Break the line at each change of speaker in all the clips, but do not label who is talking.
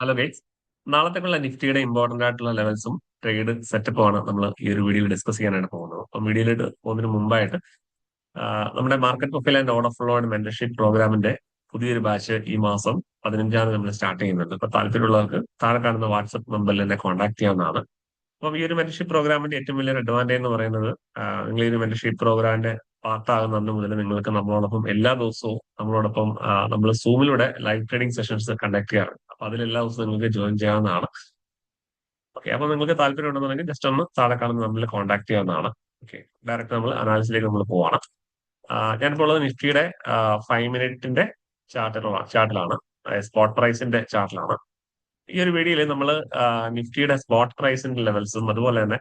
Hello guys. നാളത്തേക്കുള്ള നിഫ്റ്റിയുടെ important ആയിട്ടുള്ള ലെവൽസും trade സെറ്റപ്പുമാണ് നമ്മൾ ഈ ഒരു വീഡിയോയിൽ ഡിസ്കസ് ചെയ്യാനായിട്ട് പോകുന്നത്. അപ്പം വീഡിയോയിലോട്ട് പോകുന്നതിന് മുമ്പായിട്ട് നമ്മുടെ market profile and order flow and mentorship പ്രോഗ്രാമിന്റെ പുതിയൊരു ബാച്ച് ഈ മാസം 15 നമ്മൾ സ്റ്റാർട്ട് ചെയ്യുന്നുണ്ട്. അപ്പൊ താല്പര്യമുള്ളവർക്ക് താഴെ കാണുന്ന വാട്സ്ആപ്പ് നമ്പറിൽ എന്നെ കോൺടാക്ട് ചെയ്യാവുന്നതാണ്. അപ്പം ഈ ഒരു മെന്റർഷിപ്പ് പ്രോഗ്രാമിന്റെ ഏറ്റവും വലിയൊരു അഡ്വാൻറ്റേജ് എന്ന് പറയുന്നത് നിങ്ങൾ ഈ ഒരു മെന്റർഷിപ്പ് പ്രോഗ്രാമിന്റെ പാർട്ടാകുന്ന അന്ന് മുതൽ നിങ്ങൾക്ക് നമ്മളോടൊപ്പം എല്ലാ ദിവസവും നമ്മളോടൊപ്പം നമ്മൾ സൂമിലൂടെ ലൈവ് ട്രേഡിംഗ് സെഷൻസ് കണ്ടക്ട് ചെയ്യാറുണ്ട്. അപ്പൊ അതിൽ എല്ലാ ദിവസവും നിങ്ങൾക്ക് ജോയിൻ ചെയ്യാവുന്നതാണ്. ഓക്കെ, അപ്പൊ നിങ്ങൾക്ക് താല്പര്യം ഉണ്ടെന്നുണ്ടെങ്കിൽ ജസ്റ്റ് ഒന്ന് താഴെ കാണുന്ന നമ്മളിൽ കോൺടാക്ട് ചെയ്യാവുന്നതാണ്. ഓക്കെ, ഡയറക്റ്റ് നമ്മൾ അനാലിസിലേക്ക് നമ്മൾ പോവാണ്. ഞാനിപ്പോൾ ഉള്ളത് നിഫ്റ്റിയുടെ 5 മിനിറ്റിന്റെ ചാർട്ടിലാണ്, സ്പോട്ട് പ്രൈസിന്റെ ചാർട്ടിലാണ്. ഈ ഒരു വീഡിയോയിൽ നമ്മൾ നിഫ്റ്റിയുടെ സ്പോട്ട് പ്രൈസിന്റെ ലെവൽസും അതുപോലെ തന്നെ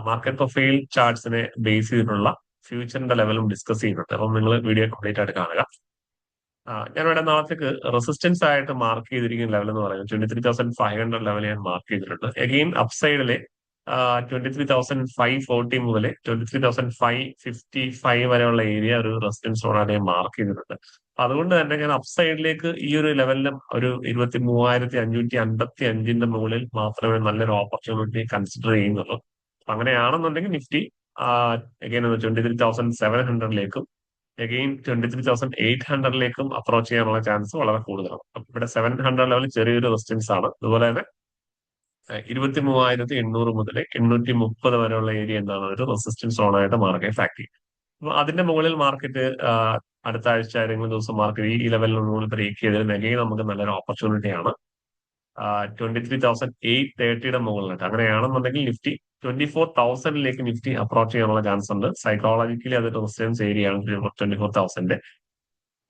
മാർക്കറ്റ് പ്രൊഫൈൽ ചാർട്ട്സിനെ ബേസ് ചെയ്തിട്ടുള്ള ഫ്യൂച്ചറിന്റെ ലെവലും ഡിസ്കസ് ചെയ്യുന്നുണ്ട്. അപ്പം നിങ്ങൾ വീഡിയോ കംപ്ലീറ്റ് ആയിട്ട് കാണുക. ഞാനിവിടെ നാളത്തേക്ക് റെസിസ്റ്റൻസ് ആയിട്ട് മാർക്ക് ചെയ്തിരിക്കുന്ന ലെവൽ എന്ന് പറയുന്നത് 23,500 ലെവൽ ഞാൻ മാർക്ക് ചെയ്തിട്ടുണ്ട്. എഗെയിൻ അപ്സൈഡില് 23,540 മുതൽ 23,555 വരെയുള്ള ഏരിയ ഒരു റെസിസ്റ്റൻസ് സോണായിട്ട് ഞാൻ മാർക്ക് ചെയ്തിട്ടുണ്ട്. അതുകൊണ്ട് തന്നെ ഞാൻ അപ്സൈഡിലേക്ക് ഈ ഒരു ലെവലിലും ഒരു 23,555 മുകളിൽ മാത്രമേ നല്ലൊരു ഓപ്പർച്യൂണിറ്റി കൺസിഡർ ചെയ്യുന്നുള്ളൂ. അങ്ങനെയാണെന്നുണ്ടെങ്കിൽ നിഫ്റ്റി അഗൈൻ 23,700ലേക്കും അഗെയിൻ 23,800ലേക്കും അപ്രോച്ച് ചെയ്യാനുള്ള ചാൻസ് വളരെ കൂടുതലാണ്. ഇവിടെ 700 ലെവൽ ചെറിയൊരു റെസിസ്റ്റൻസ് ആണ്. അതുപോലെ തന്നെ 23,800 മുതൽ 830 വരെയുള്ള ഏരിയ എന്താണ് ഒരു റെസിസ്റ്റൻസ് സോണായിട്ട് മാർക്കറ്റ് ഫാക്ട് ചെയ്യും. അപ്പൊ അതിന്റെ മുകളിൽ മാർക്കറ്റ് അടുത്ത ആഴ്ച ഏതെങ്കിലും ദിവസം മാർക്കറ്റ് ഈ ലെവലിന് മുകളിൽ ബ്രേക്ക് ചെയ്തതിൽ അഗെയിൻ നമുക്ക് നല്ലൊരു ഓപ്പർച്യൂണിറ്റിയാണ് 23,830യുടെ മുകളിലായിട്ട്. അങ്ങനെയാണെന്നുണ്ടെങ്കിൽ നിഫ്റ്റി 24,000ലേക്ക് നിഫ്റ്റി അപ്രോച്ച് ചെയ്യാനുള്ള ചാൻസ് ഉണ്ട്. സൈക്കോളജിക്കലി അത് റെസിസ്റ്റൻസ് ഏരിയ ആണ് 24,000.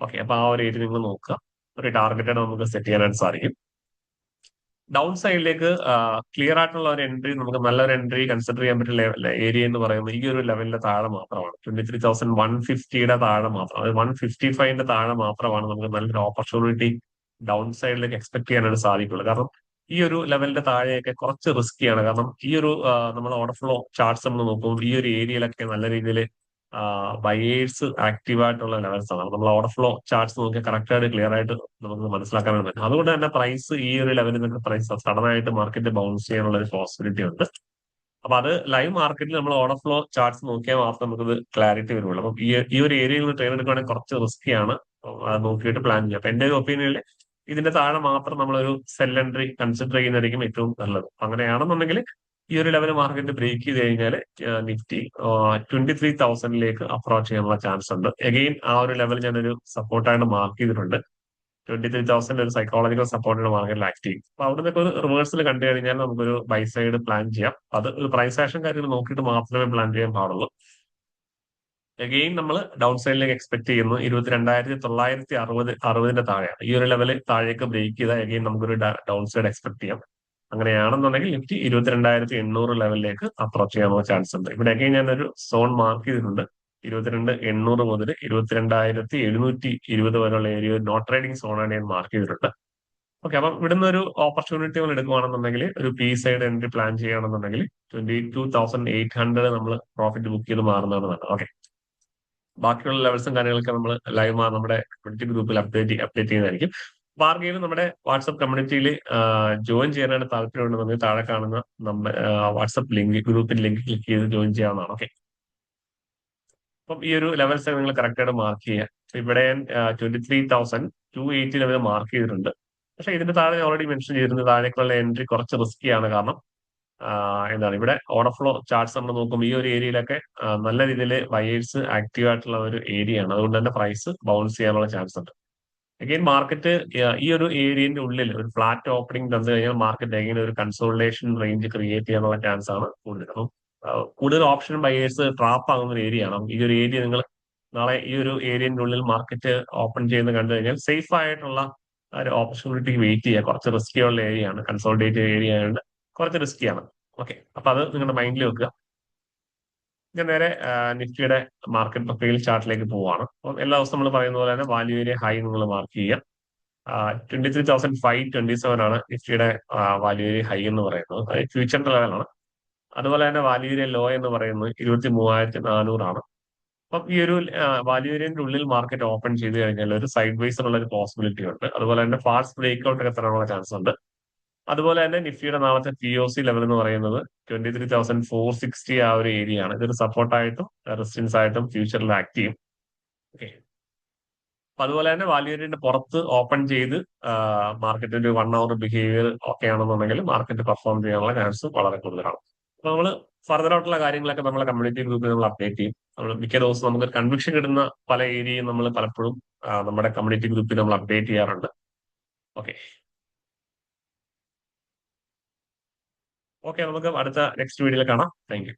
ഓക്കെ, അപ്പൊ ആ ഒരു ഏരിയ നിങ്ങൾ നോക്കുക. ഒരു ടാർഗറ്റായിട്ട് നമുക്ക് സെറ്റ് ചെയ്യാനായിട്ട് സാധിക്കും. ഡൗൺ സൈഡിലേക്ക് ക്ലിയർ ആയിട്ടുള്ള ഒരു എൻട്രി, നമുക്ക് നല്ലൊരു എൻട്രി കൺസിഡർ ചെയ്യാൻ പറ്റിയ ഏരിയ എന്ന് പറയുന്നത് ഈ ഒരു ലെവലിന്റെ താഴെ മാത്രമാണ്. 23,150യുടെ താഴെ മാത്രം, അത് 155ന്റെ താഴെ മാത്രമാണ് നമുക്ക് നല്ലൊരു ഓപ്പർച്യൂണിറ്റി ഡൗൺ സൈഡിലേക്ക് എക്സ്പെക്ട് ചെയ്യാനായിട്ട് സാധിക്കുള്ളൂ. കാരണം ഈ ഒരു ലെവലിന്റെ താഴെയൊക്കെ കുറച്ച് റിസ്കിയാണ്. കാരണം ഈ ഒരു നമ്മൾ ഓർഡർ ഫ്ലോ ചാർട്ട്സ് നമ്മൾ നോക്കുമ്പോൾ ഈ ഒരു ഏരിയയിലൊക്കെ നല്ല രീതിയിൽ ബയേഴ്സ് ആക്റ്റീവ് ആയിട്ടുള്ള ലെവൽസ് ആണ്. നമ്മൾ ഓർഡർ ഫ്ലോ ചാർട്ട്സ് നോക്കിയാൽ കറക്റ്റ് ആയിട്ട് ക്ലിയർ ആയിട്ട് നമുക്ക് മനസ്സിലാക്കാൻ പറ്റും. അതുകൊണ്ട് തന്നെ പ്രൈസ് ഈ ഒരു ലെവലിൽ നിന്ന് പ്രൈസ് സഡൻ ആയിട്ട് മാർക്കറ്റ് ബൗൺസ് ചെയ്യാനുള്ള ഒരു പോസിബിലിറ്റി ഉണ്ട്. അപ്പൊ അത് ലൈവ് മാർക്കറ്റിൽ നമ്മൾ ഓർഡർ ഫ്ലോ ചാർട്ട്സ് നോക്കിയാൽ മാത്രം നമുക്കത് ക്ലാരിറ്റി വരുള്ളൂ. അപ്പൊ ഈ ഒരു ഏരിയയിൽ നിന്ന് ട്രേഡ് എടുക്കുകയാണെങ്കിൽ കുറച്ച് റിസ്കിയാണ്. അത് നോക്കിയിട്ട് പ്ലാൻ ചെയ്യാം. അപ്പൊ എന്റെ ഒരു ഒപ്പീനിയനിൽ ഇതിന്റെ താഴെ മാത്രം നമ്മളൊരു സെൽ എൻട്രി കൺസിഡർ ചെയ്യുന്നതായിരിക്കും ഏറ്റവും നല്ലത്. അങ്ങനെയാണെന്നുണ്ടെങ്കിൽ ഈ ഒരു ലെവൽ മാർക്കറ്റ് ബ്രേക്ക് ചെയ്ത് കഴിഞ്ഞാൽ നിഫ്റ്റി 23,000ലേക്ക് അപ്രോച്ച് ചെയ്യാനുള്ള ചാൻസ് ഉണ്ട്. എഗെയിൻ ആ ഒരു ലെവൽ ഞാനൊരു സപ്പോർട്ടായിട്ട് മാർക്ക് ചെയ്തിട്ടുണ്ട്. 23,000 ഒരു സൈക്കോളജിക്കൽ സപ്പോർട്ടാണ് മാർക്കറ്റിൽ ആക്ട് ചെയ്യും. അപ്പൊ അവിടെ നിന്നൊക്കെ ഒരു റിവേഴ്സൽ കണ്ടു കഴിഞ്ഞാൽ നമുക്കൊരു ബൈ സൈഡ് പ്ലാൻ ചെയ്യാം. അത് ഒരു പ്രൈസ് ആക്ഷൻ കാര്യങ്ങൾ നോക്കിയിട്ട് മാത്രമേ പ്ലാൻ ചെയ്യാൻ പാടുള്ളൂ. അഗെയിൻ നമ്മൾ ഡൗൺ സൈഡിലേക്ക് എക്സ്പെക്ട് ചെയ്യുന്നു 22,960 താഴെയാണ്. ഈ ഒരു ലെവൽ താഴേക്ക് ബ്രേക്ക് ചെയ്താൽ അഗെയിൻ നമുക്കൊരു ഡൗൺ സൈഡ് എക്സ്പെക്ട് ചെയ്യാം. അങ്ങനെയാണെന്നുണ്ടെങ്കിൽ നിഫ്റ്റി 22,800 ലെവലിലേക്ക് അപ്രോച്ച് ചെയ്യാനുള്ള ചാൻസ് ഉണ്ട്. ഇവിടെ അഗെയിൻ ഞാനൊരു സോൺ മാർക്ക് ചെയ്തിട്ടുണ്ട്. 22,800 മുതൽ 22,720 വരെയുള്ള ഏരിയ നോട്ട് ട്രേഡിംഗ് സോണാണ് ഞാൻ മാർക്ക് ചെയ്തിട്ടുണ്ട്. ഓക്കെ, അപ്പം ഇവിടുന്ന് ഒരു ഓപ്പർച്യൂണിറ്റി നമ്മൾ എടുക്കുകയാണെന്നുണ്ടെങ്കിൽ ഒരു പി സൈഡ് എൻട്രി പ്ലാൻ ചെയ്യുകയാണെന്നുണ്ടെങ്കിൽ 22,800 നമ്മൾ പ്രോഫിറ്റ് ബുക്ക് ചെയ്ത് മാറുന്നതാണ് നല്ലത്. ഓക്കെ, ബാക്കിയുള്ള ലെവൽസും കാര്യങ്ങളൊക്കെ നമ്മൾ ലൈവ് നമ്മുടെ കമ്മ്യൂണിറ്റി ഗ്രൂപ്പിൽ അപ്ഡേറ്റ് ചെയ്യുന്നതായിരിക്കും. ആർക്കെങ്കിലും നമ്മുടെ വാട്സ്ആപ്പ് കമ്മ്യൂണിറ്റിയിൽ ജോയിൻ ചെയ്യാനായിട്ട് താല്പര്യമുണ്ടെന്നുണ്ടെങ്കിൽ താഴെ കാണുന്ന നമ്മുടെ വാട്സ്ആപ്പ് ഗ്രൂപ്പിൽ ലിങ്ക് ക്ലിക്ക് ചെയ്ത് ജോയിൻ ചെയ്യാവുന്നതാണ്. ഓക്കെ, അപ്പം ഈ ഒരു ലെവൽസ് നിങ്ങൾ കറക്റ്റ് ആയിട്ട് മാർക്ക് ചെയ്യുക. ഇവിടെ 23,280 ലെവൽ മാർക്ക് ചെയ്തിട്ടുണ്ട്. പക്ഷെ ഇതിന്റെ താഴെ ഓൾറെഡി മെൻഷൻ ചെയ്തിരുന്നത് താഴേക്കുള്ള എൻട്രി കുറച്ച് റിസ്കിയാണ്. കാരണം എന്താണ് ഇവിടെ ഓർഡർ ഫ്ലോ ചാർട്ട്സ് നമ്മൾ നോക്കുമ്പോൾ ഈ ഒരു ഏരിയയിലൊക്കെ നല്ല രീതിയിൽ ബയേഴ്സ് ആക്റ്റീവ് ആയിട്ടുള്ള ഒരു ഏരിയ ആണ്. അതുകൊണ്ട് തന്നെ പ്രൈസ് ബൗൺസ് ചെയ്യാനുള്ള ചാൻസ് ഉണ്ട്. അഗെയിൻ മാർക്കറ്റ് ഈ ഒരു ഏരിയന്റെ ഉള്ളിൽ ഒരു ഫ്ലാറ്റ് ഓപ്പണിംഗ് തന്നു കഴിഞ്ഞാൽ മാർക്കറ്റ് അഗെയിൻ ഒരു കൺസോളിഡേഷൻ റേഞ്ച് ക്രിയേറ്റ് ചെയ്യാനുള്ള ചാൻസ് ആണ് കൂടുതൽ. അപ്പം കൂടുതൽ ഓപ്ഷൻ ബയേഴ്സ് ട്രാപ്പ് ആകുന്ന ഒരു ഏരിയ ആണ്. ഈ ഒരു ഏരിയ നിങ്ങൾ നാളെ ഈ ഒരു ഏരിയന്റെ ഉള്ളിൽ മാർക്കറ്റ് ഓപ്പൺ ചെയ്യുന്ന കണ്ടു കഴിഞ്ഞാൽ സേഫ് ആയിട്ടുള്ള ഒരു ഓപ്പർച്യൂണിറ്റി വെയിറ്റ് ചെയ്യുക. കുറച്ച് റിസ്കി ഉള്ള ഏരിയ ആണ്, കൺസോളിഡേറ്റ് ഏരിയ ആയതുകൊണ്ട് കുറച്ച് റിസ്കിയാണ്. ഓക്കെ, അപ്പൊ അത് നിങ്ങളുടെ മൈൻഡിൽ വെക്കുക. ഞാൻ നേരെ നിഫ്റ്റിയുടെ മാർക്കറ്റ് പ്രൊഫൈൽ ചാർട്ടിലേക്ക് പോവാണ്. അപ്പം എല്ലാ ദിവസവും നമ്മൾ പറയുന്ന പോലെ തന്നെ വാല്യൂ ഏരിയ ഹൈ നിങ്ങൾ മാർക്ക് ചെയ്യുക. 23,527 ആണ് നിഫ്റ്റിയുടെ വാല്യൂ ഏരിയ ഹൈ എന്ന് പറയുന്നത്. ഫ്യൂച്ചറിന്റെ ലെവലാണ്. അതുപോലെ തന്നെ വാല്യൂ ഏരിയ ലോ എന്ന് പറയുന്നത് 23,400 ആണ്. അപ്പം ഈ ഒരു വാല്യൂ ഏരിയന്റെ ഉള്ളിൽ മാർക്കറ്റ് ഓപ്പൺ ചെയ്ത് കഴിഞ്ഞാൽ ഒരു സൈഡ് വൈസ് ഉള്ള ഒരു പോസിബിലിറ്റി ഉണ്ട്. അതുപോലെ തന്നെ ഫാസ്റ്റ് ബ്രേക്ക് ഔട്ട് ഒക്കെ തരാനുള്ള ചാൻസ് ഉണ്ട്. അതുപോലെ തന്നെ നിഫ്റ്റിയുടെ നാളത്തെ POC ലെവൽ എന്ന് പറയുന്നത് 23,460 ആ ഒരു ഏരിയ ആണ്. ഇതൊരു സപ്പോർട്ടായിട്ടും റെസിസ്റ്റൻസ് ആയിട്ടും ഫ്യൂച്ചറിൽ ആക്ട് ചെയ്യും. ഓക്കെ. അപ്പൊ അതുപോലെ തന്നെ വാല്യൂരിന്റെ പുറത്ത് ഓപ്പൺ ചെയ്ത് മാർക്കറ്റ് ഒരു 1 hour ബിഹേവിയർ ഒക്കെ ആണെന്നുണ്ടെങ്കിൽ മാർക്കറ്റ് പെർഫോം ചെയ്യാനുള്ള ചാൻസ് വളരെ കൂടുതലാണ്. അപ്പൊ നമ്മൾ ഫർദർ ആയിട്ടുള്ള കാര്യങ്ങളൊക്കെ നമ്മളെ കമ്മ്യൂണിറ്റി ഗ്രൂപ്പിൽ നമ്മൾ അപ്ഡേറ്റ് ചെയ്യും. നമ്മൾ മിക്ക ദിവസവും നമുക്ക് കൺവിക്ഷൻ കിട്ടുന്ന പല ഏരിയയും നമ്മൾ പലപ്പോഴും നമ്മുടെ കമ്മ്യൂണിറ്റി ഗ്രൂപ്പിൽ നമ്മൾ അപ്ഡേറ്റ് ചെയ്യാറുണ്ട്. ഓക്കെ. ഓക്കെ, നമുക്ക് അടുത്ത നെക്സ്റ്റ് വീഡിയോയിൽ കാണാം. Thank you.